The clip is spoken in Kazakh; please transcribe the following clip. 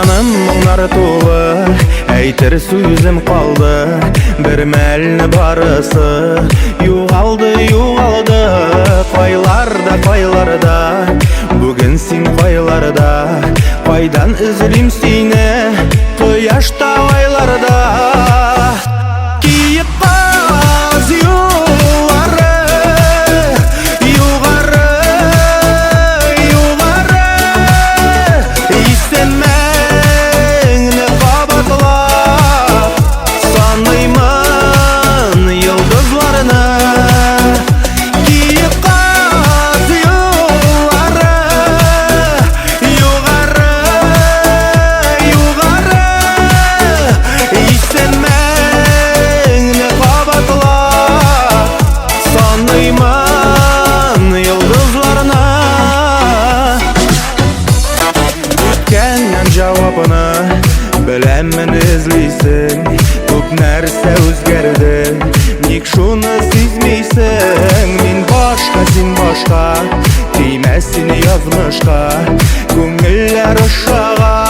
Жаным мұңнар толы, әйтір сөзім қалды. Бір мәліні барысы юғалды. Қайларда, бүгін сен қайларда. Қайдан үзілім сені құяшта айларда. Киіп қаз юлары, юғары, естемеңні қабатлап санаймын йылдызларына. Жауабыны білемін ізлейсің. Көп нәрсе өзгерді, ник шуны сезмейсің. Мен башқа, сен башқа, тимәсін язмышқа. Көңіллер ұшаға